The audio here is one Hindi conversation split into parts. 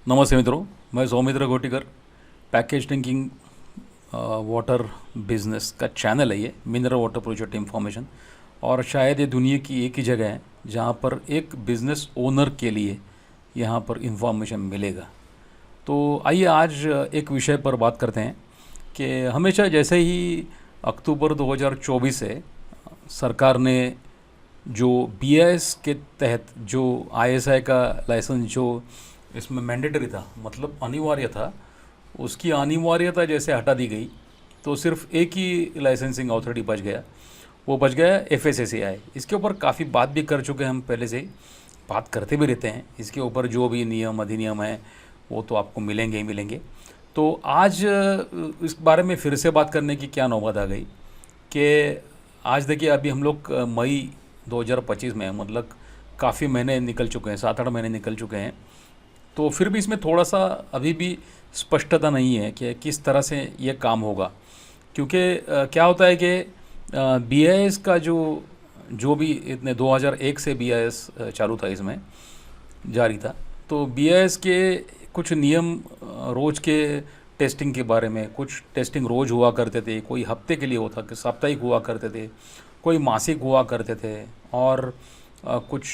नमस्ते मित्रों, मैं Soumitra Gotikar. Package drinking water business का चैनल है ये, मिनरल वाटर प्रोजेक्ट इन्फॉर्मेशन। और शायद ये दुनिया की एक ही जगह है जहाँ पर एक बिज़नेस ओनर के लिए यहाँ पर इन्फॉर्मेशन मिलेगा। तो आइए आज एक विषय पर बात करते हैं कि हमेशा जैसे ही अक्टूबर 2024 से सरकार ने जो बीआईएस के तहत जो आईएसआई का लाइसेंस जो इसमें मैंडेटरी था, मतलब अनिवार्य था, उसकी अनिवार्यता जैसे हटा दी गई तो सिर्फ एक ही लाइसेंसिंग अथॉरिटी बच गया, वो बच गया एफएसएसएआई। इसके ऊपर काफ़ी बात भी कर चुके हैं हम, पहले से बात करते भी रहते हैं। इसके ऊपर जो भी नियम अधिनियम है वो तो आपको मिलेंगे ही मिलेंगे। तो आज इस बारे में फिर से बात करने की क्या नौबत आ गई कि आज देखिए, अभी हम लोग मई 2025 में हैं, मतलब काफ़ी महीने निकल चुके हैं, 7-8 महीने निकल चुके हैं। तो फिर भी इसमें थोड़ा सा अभी भी स्पष्टता नहीं है कि किस तरह से ये काम होगा। क्योंकि क्या होता है कि बीआईएस का जो जो भी इतने 2001 से बीआईएस चालू था, इसमें जारी था। तो बीआईएस के कुछ नियम रोज़ के टेस्टिंग के बारे में, कुछ टेस्टिंग रोज़ हुआ करते थे, कोई हफ्ते के लिए होता, कि साप्ताहिक हुआ करते थे, कोई मासिक हुआ करते थे, और कुछ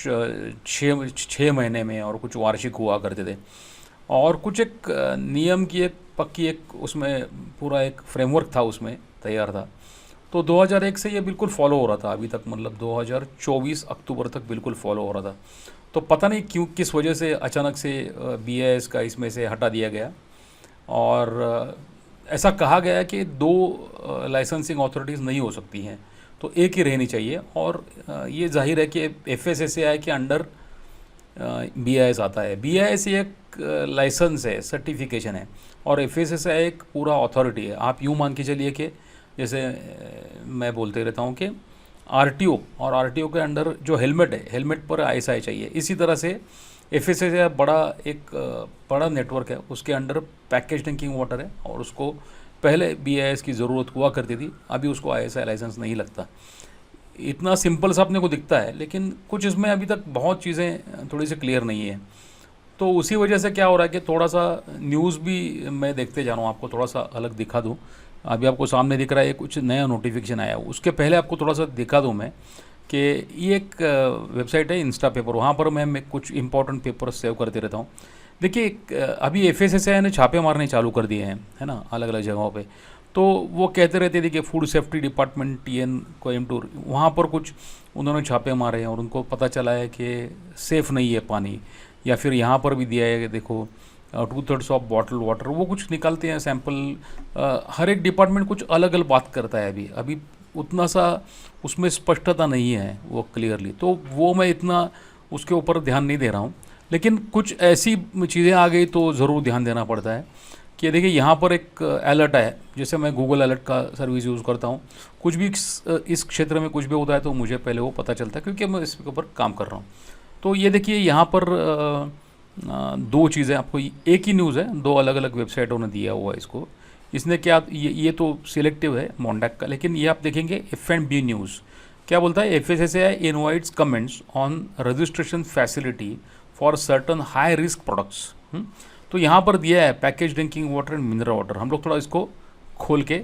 6 महीने में, और कुछ वार्षिक हुआ करते थे। और कुछ एक नियम की एक पक्की एक उसमें पूरा एक फ्रेमवर्क था, उसमें तैयार था। तो 2001 से ये बिल्कुल फॉलो हो रहा था अभी तक, मतलब 2024 अक्टूबर तक बिल्कुल फॉलो हो रहा था। तो पता नहीं क्यों, किस वजह से अचानक से बीआईएस का इसमें से हटा दिया गया। और ऐसा कहा गया कि दो लाइसेंसिंग अथॉरिटीज़ नहीं हो सकती हैं, तो एक ही रहनी चाहिए। और ये जाहिर है कि एफएसएसएआई के अंडर बीआईएस आता है। बीआईएस एक लाइसेंस है, सर्टिफिकेशन है, और एफएसएसएआई एक पूरा अथॉरिटी है। आप यूँ मान के चलिए कि जैसे मैं बोलते रहता हूँ कि आरटीओ, और आरटीओ के अंडर जो हेलमेट है, हेलमेट पर आईएसआई चाहिए। इसी तरह से एफएसएसएआई बड़ा नेटवर्क है, उसके अंडर पैकेज ड्रिंकिंग वाटर है, और उसको पहले बीआईएस की ज़रूरत हुआ करती थी, अभी उसको आईएसआई लाइसेंस नहीं लगता। इतना सिंपल सा अपने को दिखता है, लेकिन कुछ इसमें अभी तक बहुत चीज़ें थोड़ी सी क्लियर नहीं है। तो उसी वजह से क्या हो रहा है कि थोड़ा सा न्यूज़ भी मैं देखते जा रहा हूँ, आपको थोड़ा सा अलग दिखा दूँ। अभी आपको सामने दिख रहा है कुछ नया नोटिफिकेशन आया, उसके पहले आपको थोड़ा सा दिखा दूँ मैं कि ये एक वेबसाइट है इंस्टा पेपर, वहाँ पर मैं कुछ इंपॉर्टेंट पेपर सेव करते रहता हूँ। देखिए, अभी एफएसएसएआई ने छापे मारने चालू कर दिए हैं, है ना, अलग अलग जगहों पे। तो वो कहते रहते थे कि food safety department TN Coimbatore, वहाँ पर कुछ उन्होंने छापे मारे हैं, और उनको पता चला है कि सेफ़ नहीं है पानी। या फिर यहाँ पर भी दिया है कि देखो 2/3 ऑफ बॉटल वाटर, वो कुछ निकालते हैं सैंपल। हर एक डिपार्टमेंट कुछ अलग अलग बात करता है। अभी अभी उतना सा उसमें स्पष्टता नहीं है वो क्लियरली, तो वो मैं इतना उसके ऊपर ध्यान नहीं दे रहा हूँ। लेकिन कुछ ऐसी चीज़ें आ गई तो ज़रूर ध्यान देना पड़ता है कि देखिए, यहाँ पर एक अलर्ट है, जैसे मैं गूगल अलर्ट का सर्विस यूज़ करता हूँ। कुछ भी इस क्षेत्र में कुछ भी होता है तो मुझे पहले वो पता चलता है, क्योंकि मैं इसके ऊपर काम कर रहा हूँ। तो ये देखिए, यहाँ पर दो चीज़ें आपको, एक ही न्यूज़ है, दो अलग अलग वेबसाइटों ने दिया हुआ है इसको। इसने क्या, ये तो सिलेक्टिव है मॉन्डैक का, लेकिन ये आप देखेंगे F&B न्यूज़ क्या बोलता है। FSSAI invites comments on registration facility for certain high risk products. तो यहाँ पर दिया है package drinking water and mineral water. हम लोग थोड़ा इसको खोल के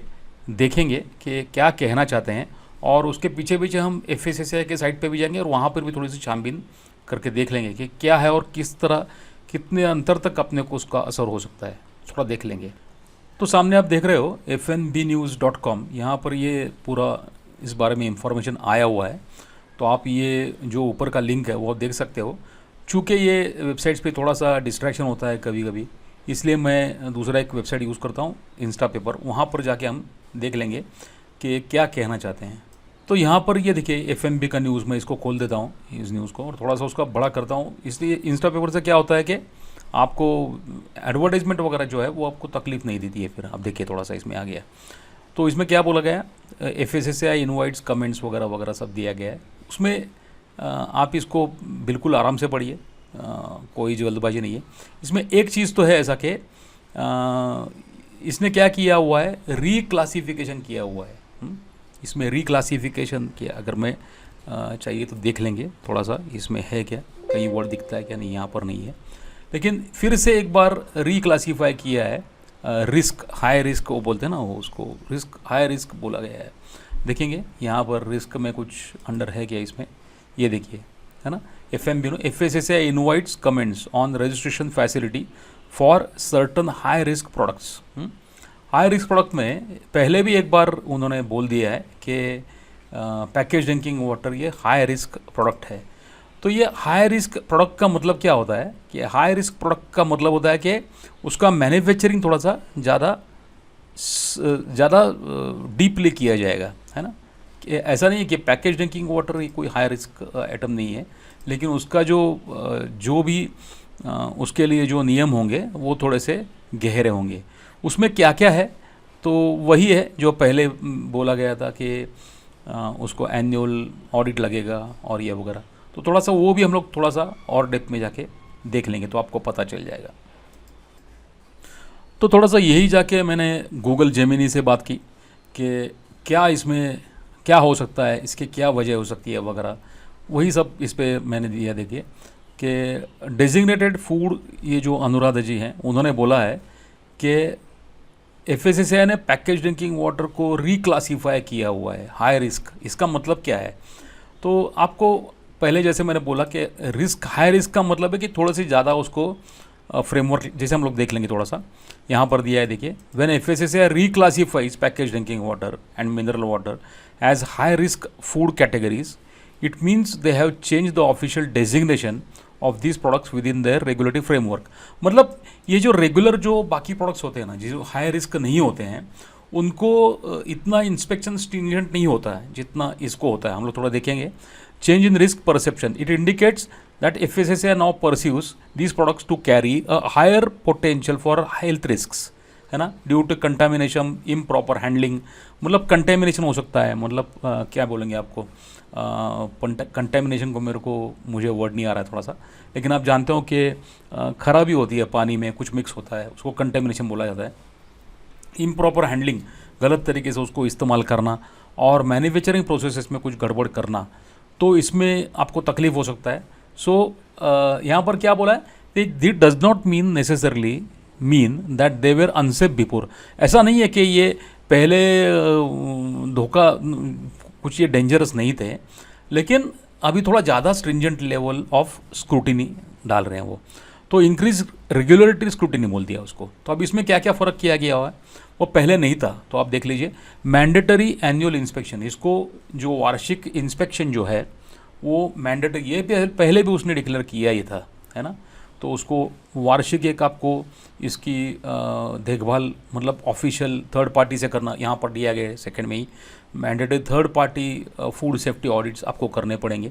देखेंगे कि क्या कहना चाहते हैं, और उसके पीछे पीछे हम एफएसएसएआई के साइट पे भी जाएंगे, और वहाँ पर भी थोड़ी सी छानबीन करके देख लेंगे कि क्या है और किस तरह, कितने अंतर तक अपने को उसका असर हो सकता है, थोड़ा देख लेंगे। तो सामने आप देख रहे हो fnbnews.com, यहाँ पर ये पूरा इस बारे में इंफॉर्मेशन आया हुआ है। तो आप ये जो ऊपर का लिंक है वो आप देख सकते हो। चूँकि ये वेबसाइट्स पे थोड़ा सा डिस्ट्रैक्शन होता है कभी कभी, इसलिए मैं दूसरा एक वेबसाइट यूज़ करता हूँ, इंस्टा पेपर। वहाँ पर जाके हम देख लेंगे कि क्या कहना चाहते हैं। तो यहाँ पर ये देखिए एफएमबी का न्यूज़, मैं इसको खोल देता हूँ इस न्यूज़ को, और थोड़ा सा उसका बड़ा करता हूँ। इसलिए इंस्टा पेपर से क्या होता है कि आपको एडवर्टाइजमेंट वगैरह जो है वो आपको तकलीफ़ नहीं देती है। फिर आप देखिए, थोड़ा सा इसमें आ गया। तो इसमें क्या बोला गया, एफएसएसएआई इनवाइट्स कमेंट्स वगैरह वगैरह सब दिया गया है उसमें। आप इसको बिल्कुल आराम से पढ़िए, कोई जल्दबाजी नहीं है इसमें। एक चीज़ तो है ऐसा कि इसने क्या किया हुआ है, रीक्लासिफिकेशन किया हुआ है। इसमें रीक्लासिफिकेशन किया, अगर मैं चाहिए तो देख लेंगे थोड़ा सा इसमें है क्या, कहीं वर्ड दिखता है क्या, नहीं यहाँ पर नहीं है। लेकिन फिर से एक बार रीक्लासीफाई किया है, रिस्क हाई रिस्क वो बोलते हैं ना, वो उसको रिस्क हाई रिस्क बोला गया है। देखेंगे यहाँ पर रिस्क में कुछ अंडर है क्या इसमें, ये देखिए, है ना, FSSAI invites comments on registration facility for certain high risk products. High risk product में पहले भी एक बार उन्होंने बोल दिया है कि पैकेज ड्रिंकिंग वाटर ये हाई रिस्क प्रोडक्ट है। तो ये हाई रिस्क प्रोडक्ट का मतलब क्या होता है कि हाई रिस्क प्रोडक्ट का मतलब होता है कि उसका मैन्युफैक्चरिंग थोड़ा सा ज़्यादा डीपली किया जाएगा, है ना। कि ऐसा नहीं है कि पैकेज ड्रिंकिंग वाटर ही कोई हाई रिस्क आइटम नहीं है, लेकिन उसका जो भी उसके लिए जो नियम होंगे वो थोड़े से गहरे होंगे। उसमें क्या क्या है, तो वही है जो पहले बोला गया था कि उसको एनुअल ऑडिट लगेगा और ये वगैरह। तो थोड़ा सा वो भी हम लोग थोड़ा सा और डेप्थ में जाके देख लेंगे तो आपको पता चल जाएगा। तो थोड़ा सा यही जाके मैंने गूगल जेमिनी से बात की कि क्या इसमें क्या हो सकता है, इसकी क्या वजह हो सकती है वगैरह, वही सब इस पे मैंने दिया। देखिए कि डेजिग्नेटेड फूड, ये जो अनुराधा जी हैं उन्होंने बोला है कि FSSAI ने पैकेज ड्रिंकिंग वाटर को रिक्लासीफाई किया हुआ है हाई रिस्क। इसका मतलब क्या है, तो आपको पहले जैसे मैंने बोला कि रिस्क हाई रिस्क का मतलब है कि थोड़ा सी ज़्यादा उसको फ्रेमवर्क जैसे हम लोग देख लेंगे थोड़ा सा यहाँ पर दिया है। देखिए, when FSSAI reclassifies package drinking water and mineral water as high risk food categories, it means they have change the official designation of this products within their regulatory framework. मतलब ये जो रेगुलर जो बाकी प्रोडक्ट्स होते हैं ना, जो हाई रिस्क नहीं होते हैं, उनको इतना इंस्पेक्शन स्ट्रिंजेंट नहीं होता है जितना इसको होता है। हम लोग थोड़ा देखेंगे। Change in risk perception, it indicates that FSSAI now pursues these products to carry a higher potential for health risks, है ना, due to contamination, improper handling. मतलब कंटेमिनेशन हो सकता है, मतलब क्या बोलेंगे आपको, कंटेमिनेशन को मुझे वर्ड नहीं आ रहा है थोड़ा सा, लेकिन आप जानते हो कि खराबी होती है पानी में, कुछ मिक्स होता है, उसको कंटेमिनेशन बोला जाता है। इम्प्रॉपर हैंडलिंग, गलत तरीके से उसको इस्तेमाल करना, और मैन्युफैक्चरिंग प्रोसेसेस में कुछ गड़बड़ करना, तो इसमें आपको तकलीफ हो सकता है। सो यहाँ पर क्या बोला है, that does not mean necessarily mean that they were unsafe before. ऐसा नहीं है कि ये पहले धोखा कुछ ये डेंजरस नहीं थे, लेकिन अभी थोड़ा ज़्यादा स्ट्रिंजेंट लेवल ऑफ स्क्रूटिनी डाल रहे हैं वो, तो इंक्रीज रेगुलेटरी स्क्रूटिनी बोल दिया उसको। तो अब इसमें क्या क्या फ़र्क किया गया हुआ है, वो पहले नहीं था। तो आप देख लीजिए, मैंडेटरी एनुअल इंस्पेक्शन, इसको जो वार्षिक इंस्पेक्शन जो है वो मैंडेटरी, ये पहले भी उसने डिक्लेयर किया ही था, है ना। तो उसको वार्षिक एक आपको इसकी देखभाल मतलब ऑफिशियल थर्ड पार्टी से करना, यहाँ पर दिया गया है सेकंड में ही, mandatory third party food safety audits आपको करने पड़ेंगे।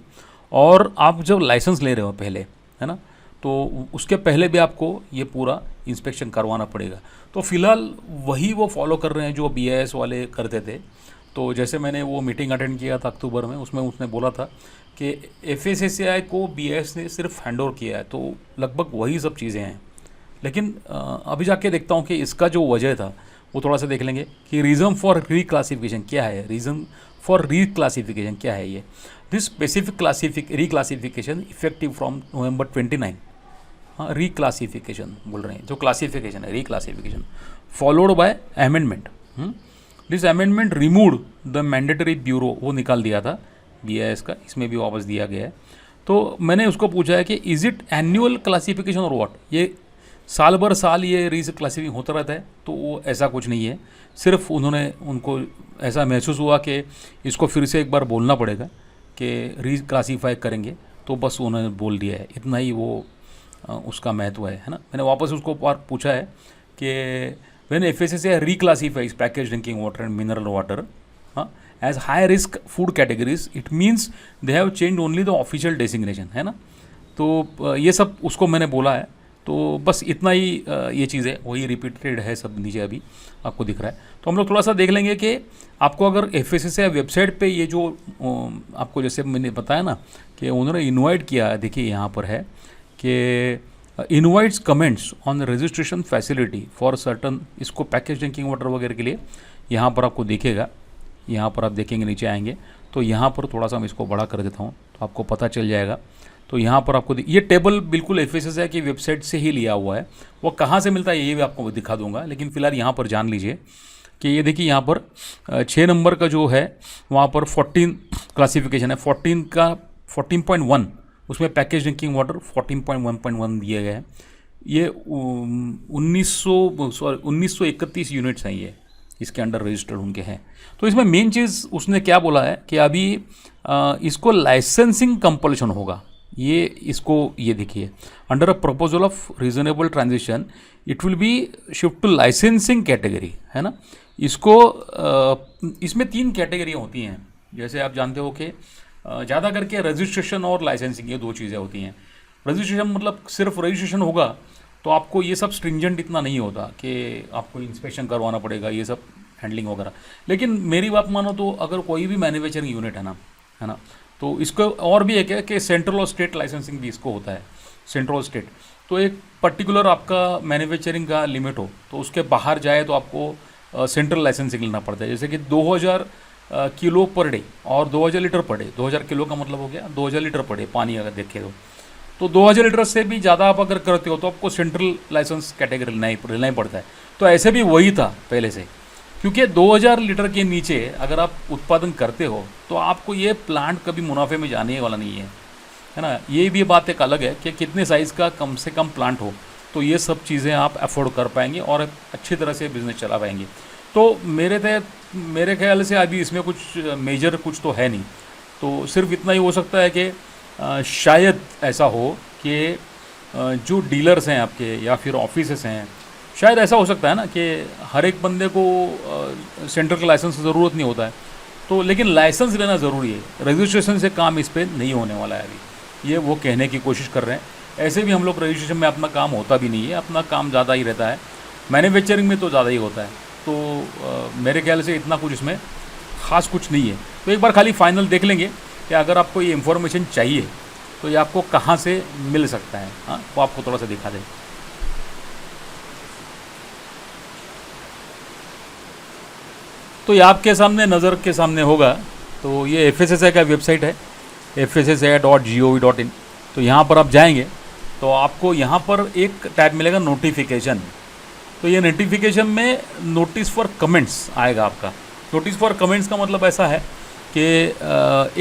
और आप जब लाइसेंस ले रहे हो पहले, है ना, तो उसके पहले भी आपको ये पूरा इंस्पेक्शन करवाना पड़ेगा। तो फिलहाल वही वो फॉलो कर रहे हैं जो BIS वाले करते थे। तो जैसे मैंने वो मीटिंग अटेंड किया था अक्टूबर में, उसमें उसने बोला था कि FSSAI को BIS ने सिर्फ हैंडओवर किया है, तो लगभग वही सब चीज़ें हैं। लेकिन अभी जाके देखता हूँ कि इसका जो वजह था वो थोड़ा सा देख लेंगे कि रीज़न फॉर रीक्लासिफिकेशन क्या है, रीज़न फॉर रीक्लासिफिकेशन क्या है। ये this specific reclassification effective from November 29। हाँ, रिक्लासिफिकेशन बोल रहे हैं, जो क्लासिफिकेशन है reclassification, followed by amendment. This amendment removed the mandatory bureau, वो निकाल दिया था BIS का, इसमें भी वापस दिया गया है। तो मैंने उसको पूछा है कि इज़ इट एनुअल क्लासिफिकेशन और व्हाट, ये साल भर साल ये रीक्लासिफिकेशन होता रहता है, तो वो ऐसा कुछ नहीं है। सिर्फ उनको ऐसा महसूस हुआ कि इसको फिर से एक बार बोलना पड़ेगा कि रिक्लासीफाई करेंगे, तो बस उन्होंने बोल दिया है, इतना ही वो उसका महत्व है ना। मैंने वापस उसको पूछा है कि when FSSAI reclassifies package drinking water and mineral water as high risk food categories, it means they have change only the official designation, है ना। तो ये सब उसको मैंने बोला है, तो बस इतना ही ये चीज़ है, वही रिपीटेड है सब नीचे अभी आपको दिख रहा है। तो हम लोग थोड़ा सा देख लेंगे कि आपको अगर FSSAI वेबसाइट पे ये जो आपको जैसे मैंने बताया ना कि उन्होंने इन्वाइट किया है, देखिए यहाँ पर है कि invites comments on registration facility for certain, इसको पैकेज ड्रिंकिंग वाटर वगैरह के लिए यहाँ पर आपको दिखेगा। यहाँ पर आप देखेंगे, नीचे आएंगे तो यहाँ पर थोड़ा सा मैं इसको बड़ा कर देता हूँ तो आपको पता चल जाएगा। तो यहाँ पर आपको ये टेबल बिल्कुल एफएसएसआई की वेबसाइट से ही लिया हुआ है। वो कहाँ से मिलता है ये भी आपको दिखा दूंगा, लेकिन फिलहाल यहाँ पर जान लीजिए कि ये देखिए यहाँ पर 6 नंबर का जो है वहाँ पर 14 क्लासिफिकेशन है, 14 का 14.1 उसमें पैकेज ड्रिंकिंग वाटर 14.1.1 दिया गया है। ये 1931 यूनिट्स हैं, ये इसके अंडर रजिस्टर्ड उनके हैं। तो इसमें मेन चीज़ उसने क्या बोला है कि अभी इसको लाइसेंसिंग कंपल्शन होगा। ये इसको ये देखिए, under a proposal of reasonable transition it will be shift to licensing category, है ना। इसको इसमें 3 कैटेगरी होती हैं, जैसे आप जानते हो कि ज़्यादा करके रजिस्ट्रेशन और लाइसेंसिंग ये 2 चीज़ें होती हैं। रजिस्ट्रेशन मतलब सिर्फ रजिस्ट्रेशन होगा तो आपको ये सब स्ट्रिंजेंट इतना नहीं होता कि आपको इंस्पेक्शन करवाना पड़ेगा, ये सब हैंडलिंग वगैरह। लेकिन मेरी बात मानो तो अगर कोई भी मैन्युफैक्चरिंग यूनिट है ना, तो इसको और भी एक है कि सेंट्रल और स्टेट लाइसेंसिंग भी इसको होता है। सेंट्रल और स्टेट तो एक पर्टिकुलर आपका मैन्युफैक्चरिंग का लिमिट हो तो उसके बाहर जाए तो आपको सेंट्रल लाइसेंसिंग लेना पड़ता है। जैसे कि 2000 किलो पर डे और 2000 लीटर पर डे, 2000 किलो का मतलब हो गया 2000 लीटर पर डे पानी अगर देखें तो 2000 लीटर से भी ज़्यादा आप अगर करते हो तो आपको सेंट्रल लाइसेंस कैटेगरी लेना ही पड़ता है। तो ऐसे भी वही था पहले से, क्योंकि 2000 लीटर के नीचे अगर आप उत्पादन करते हो तो आपको ये प्लांट कभी मुनाफे में जाने वाला नहीं है ना। ये भी बात एक अलग है कि कितने साइज़ का कम से कम प्लांट हो तो ये सब चीज़ें आप अफोर्ड कर पाएंगे और अच्छी तरह से बिज़नेस चला पाएंगे। तो मेरे ख्याल से अभी इसमें कुछ मेजर कुछ तो है नहीं। तो सिर्फ इतना ही हो सकता है कि शायद ऐसा हो कि जो डीलर्स हैं आपके या फिर ऑफिसेस हैं, शायद ऐसा हो सकता है ना कि हर एक बंदे को सेंटर का लाइसेंस की ज़रूरत नहीं होता है, तो लेकिन लाइसेंस लेना ज़रूरी है। रजिस्ट्रेशन से काम इस पर नहीं होने वाला है अभी, ये वो कहने की कोशिश कर रहे हैं। ऐसे भी हम लोग रजिस्ट्रेशन में अपना काम होता भी नहीं है, अपना काम ज़्यादा ही रहता है, मैन्युफैक्चरिंग में तो ज़्यादा ही होता है। तो मेरे ख्याल से इतना कुछ इसमें ख़ास कुछ नहीं है। तो एक बार खाली फाइनल देख लेंगे कि अगर आपको ये इन्फॉर्मेशन चाहिए तो ये आपको कहाँ से मिल सकता है। हाँ, वो आपको थोड़ा सा दिखा दें। तो ये आपके सामने नज़र के सामने होगा। तो ये एफएसएसआई का वेबसाइट है, fssi.gov.in। तो यहाँ पर आप जाएंगे तो आपको यहाँ पर एक टैब मिलेगा नोटिफिकेशन। तो ये नोटिफिकेशन में नोटिस फॉर कमेंट्स आएगा आपका। नोटिस फॉर कमेंट्स का मतलब ऐसा है कि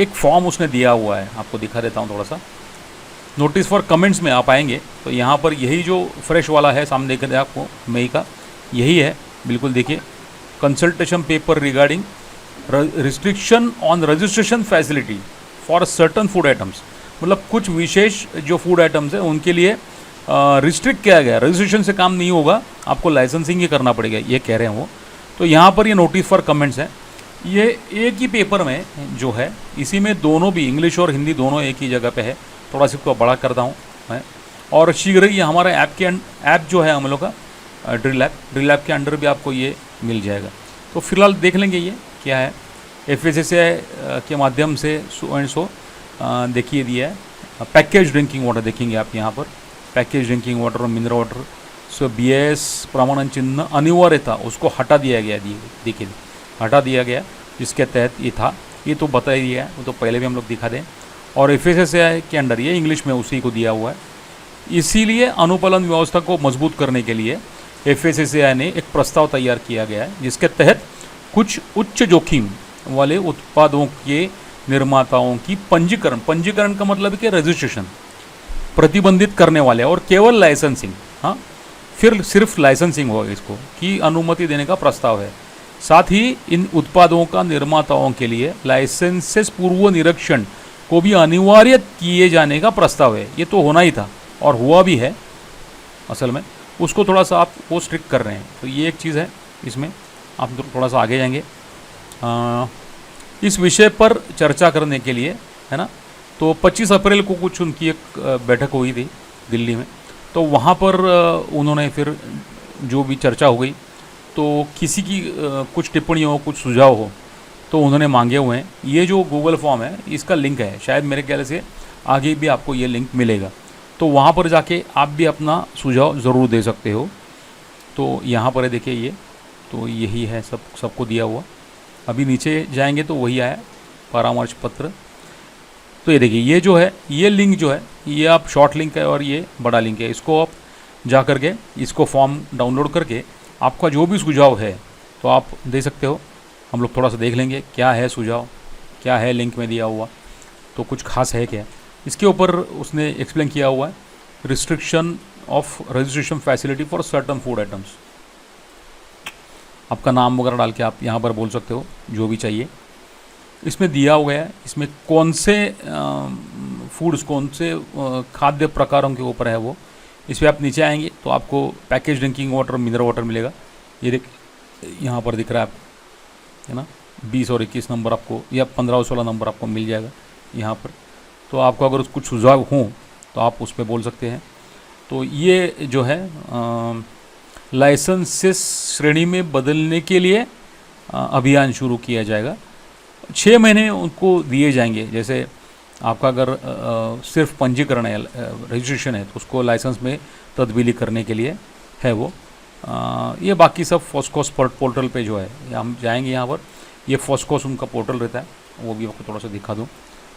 एक फॉर्म उसने दिया हुआ है, आपको दिखा देता हूँ थोड़ा सा। नोटिस फॉर कमेंट्स में आप आएंगे तो यहाँ पर यही जो फ्रेश वाला है सामने देख रहे हैं आपको मई का, यही है बिल्कुल। देखिए, consultation paper regarding restriction on registration facility for certain food items, मतलब कुछ विशेष जो फूड आइटम्स हैं उनके लिए रिस्ट्रिक्ट किया गया। रजिस्ट्रेशन से काम नहीं होगा, आपको लाइसेंसिंग ही करना पड़ेगा, ये कह रहे हैं वो। तो यहाँ पर ये नोटिस फॉर कमेंट्स है, ये एक ही पेपर में जो है, इसी में दोनों भी इंग्लिश और हिंदी दोनों एक ही जगह पे है। थोड़ा सा इसको बड़ा करता हूँ मैं, और शीघ्र ही ये हमारा ऐप जो है हम लोग का ड्रिल ऐप के अंडर भी आपको ये मिल जाएगा। तो फिलहाल देख लेंगे ये क्या है। एफएसएसआई के माध्यम से सो देखिए दिया है पैकेज ड्रिंकिंग वाटर, देखेंगे आप यहाँ पर पैकेज ड्रिंकिंग वाटर और मिनरल वाटर। सो BIS प्रमाणन चिन्ह अनिवार्य था, उसको हटा दिया गया, देखिए हटा दिया गया, जिसके तहत ये था, ये तो बता ही दिया है, वो तो पहले भी हम लोग दिखा दें। और एफएसएसआई के अंडर ये इंग्लिश में उसी को दिया हुआ है। इसीलिए अनुपालन व्यवस्था को मजबूत करने के लिए एफएसएसआई ने एक प्रस्ताव तैयार किया गया है, जिसके तहत कुछ उच्च जोखिम वाले उत्पादों के निर्माताओं की पंजीकरण का मतलब है कि रजिस्ट्रेशन प्रतिबंधित करने वाले और केवल लाइसेंसिंग, हाँ फिर सिर्फ लाइसेंसिंग होगा इसको, की अनुमति देने का प्रस्ताव है। साथ ही इन उत्पादों का निर्माताओं के लिए लाइसेंसेस पूर्व निरीक्षण को भी अनिवार्य किए जाने का प्रस्ताव है। ये तो होना ही था और हुआ भी है, असल में उसको थोड़ा सा आप वो स्ट्रिक्ट कर रहे हैं। तो ये एक चीज़ है, इसमें आप थोड़ा सा आगे जाएंगे इस विषय पर चर्चा करने के लिए, है ना। तो 25 अप्रैल को कुछ उनकी एक बैठक हुई थी दिल्ली में, तो वहाँ पर उन्होंने फिर जो भी चर्चा हो गई, तो किसी की कुछ टिप्पणी हो, कुछ सुझाव हो, तो उन्होंने मांगे हुए हैं। ये जो गूगल फॉर्म है इसका लिंक है, शायद मेरे ख्याल से आगे भी आपको ये लिंक मिलेगा, तो वहाँ पर जाके आप भी अपना सुझाव ज़रूर दे सकते हो। तो यहाँ पर देखिए ये, तो यही है सबको दिया हुआ। अभी नीचे जाएंगे तो वही आया परामर्श पत्र। तो ये देखिए, ये जो है, ये लिंक जो है, ये आप शॉर्ट लिंक है और ये बड़ा लिंक है। इसको आप जा करके इसको फॉर्म डाउनलोड करके आपका जो भी सुझाव है तो आप दे सकते हो। हम लोग थोड़ा सा देख लेंगे क्या है सुझाव, क्या है लिंक में दिया हुआ, तो कुछ खास है क्या। इसके ऊपर उसने एक्सप्लेन किया हुआ है, restriction of registration facility for certain food items. आपका नाम वगैरह डाल के आप यहाँ पर बोल सकते हो जो भी चाहिए। इसमें दिया हुआ है, इसमें कौन से फूड्स, कौन से खाद्य प्रकारों के ऊपर है वो। इस पर आप नीचे आएंगे तो आपको package drinking water, mineral water मिलेगा। ये देख, यहाँ पर दिख रहा है आपको, है ना, 20 और 21 नंबर आपको, या 15 और 16 नंबर आपको मिल जाएगा यहाँ पर। तो आपको अगर कुछ सुझाव हों तो आप उस पर बोल सकते हैं। तो ये जो है लाइसेंसेस श्रेणी में बदलने के लिए अभियान शुरू किया जाएगा। 6 महीने उनको दिए जाएंगे। जैसे आपका अगर सिर्फ पंजीकरण है, रजिस्ट्रेशन है, तो उसको लाइसेंस में तब्दीली करने के लिए है वो। ये बाकी सब फोस्कोस पोर्टल पे जो है, हम जाएंगे यहाँ पर, ये फोस्कोस उनका पोर्टल रहता है, वो भी आपको थोड़ा सा दिखा दूँ।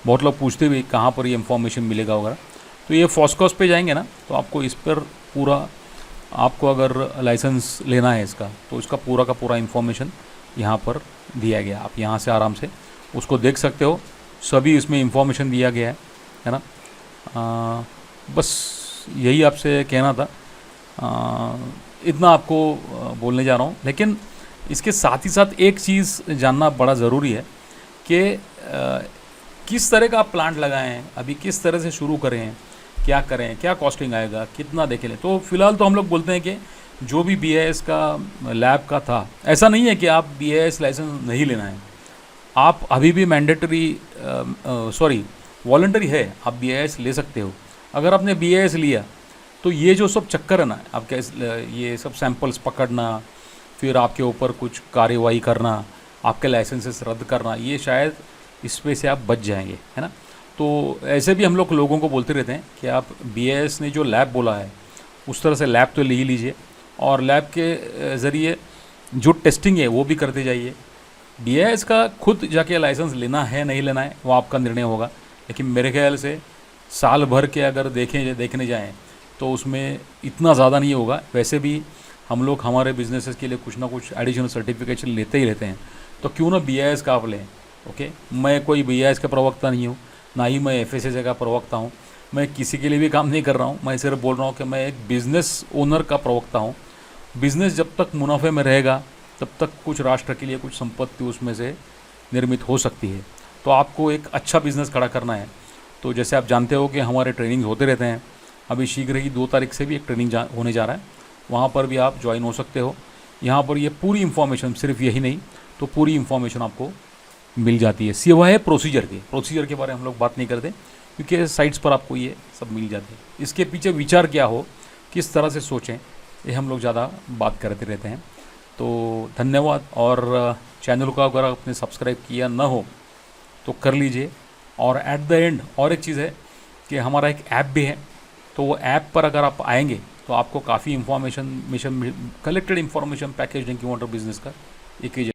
बहुत लोग पूछते भी कहाँ पर ये इन्फॉर्मेशन मिलेगा वगैरह। तो ये फोस्कोस पे जाएंगे ना, तो आपको इस पर पूरा, आपको अगर लाइसेंस लेना है इसका, तो इसका पूरा का पूरा इन्फॉर्मेशन यहाँ पर दिया गया। आप यहाँ से आराम से उसको देख सकते हो, सभी इसमें इंफॉर्मेशन दिया गया है ना। बस यही आपसे कहना था, इतना आपको बोलने जा रहा हूँ। लेकिन इसके साथ ही साथ एक चीज़ जानना बड़ा ज़रूरी है कि किस तरह का आप प्लांट लगाएं हैं, अभी किस तरह से शुरू करें हैं, क्या करें, क्या कॉस्टिंग आएगा, कितना देखें लें। तो फिलहाल तो हम लोग बोलते हैं कि जो भी BIS का लैब का था, ऐसा नहीं है कि आप BIS लाइसेंस नहीं लेना है। आप अभी भी मैंडेटरी वॉलंटरी है, आप BIS ले सकते हो। अगर आपने BIS लिया तो ये जो सब चक्कर है ना, आपके ये सब सैंपल्स पकड़ना, फिर आपके ऊपर कुछ कार्यवाही करना, आपके लाइसेंसेस रद्द करना, ये शायद इस पे से आप बच जाएंगे, है ना। तो ऐसे भी हम लोग लोगों को बोलते रहते हैं कि आप BIS ने जो लैब बोला है उस तरह से लैब तो ले ही लीजिए, और लैब के ज़रिए जो टेस्टिंग है वो भी करते जाइए। BIS का खुद जाके लाइसेंस लेना है नहीं लेना है वो आपका निर्णय होगा, लेकिन मेरे ख्याल से साल भर के अगर देखने जाएं तो उसमें इतना ज़्यादा नहीं होगा। वैसे भी हम लोग हमारे बिजनेसेस के लिए कुछ ना कुछ एडिशनल सर्टिफिकेशन लेते ही रहते हैं, तो क्यों ना BIS का आप लें। ओके, मैं कोई BIS का प्रवक्ता नहीं हूँ, ना ही मैं FSSAI का प्रवक्ता हूँ, मैं किसी के लिए भी काम नहीं कर रहा हूँ। मैं सिर्फ बोल रहा हूँ कि मैं एक बिज़नेस ओनर का प्रवक्ता हूँ। बिज़नेस जब तक मुनाफे में रहेगा तब तक कुछ राष्ट्र के लिए कुछ संपत्ति उसमें से निर्मित हो सकती है। तो आपको एक अच्छा बिज़नेस खड़ा करना है। तो जैसे आप जानते हो कि हमारे ट्रेनिंग होते रहते हैं, अभी शीघ्र ही 2 तारीख से भी एक ट्रेनिंग होने जा रहा है, वहाँ पर भी आप ज्वाइन हो सकते हो। यहाँ पर ये पूरी इन्फॉर्मेशन, सिर्फ यही नहीं तो पूरी इन्फॉर्मेशन आपको मिल जाती है। सिवाय प्रोसीजर के बारे में हम लोग बात नहीं करते, क्योंकि साइट्स पर आपको ये सब मिल जाते हैं। इसके पीछे विचार क्या हो, किस तरह से सोचें, ये हम लोग ज़्यादा बात करते रहते हैं। तो धन्यवाद। और चैनल को अगर आपने सब्सक्राइब किया ना हो तो कर लीजिए। और एट द एंड और एक चीज़ है कि हमारा एक ऐप भी है, तो वो ऐप पर अगर आप आएंगे तो आपको काफ़ी information collected information package drinking water business का एक ही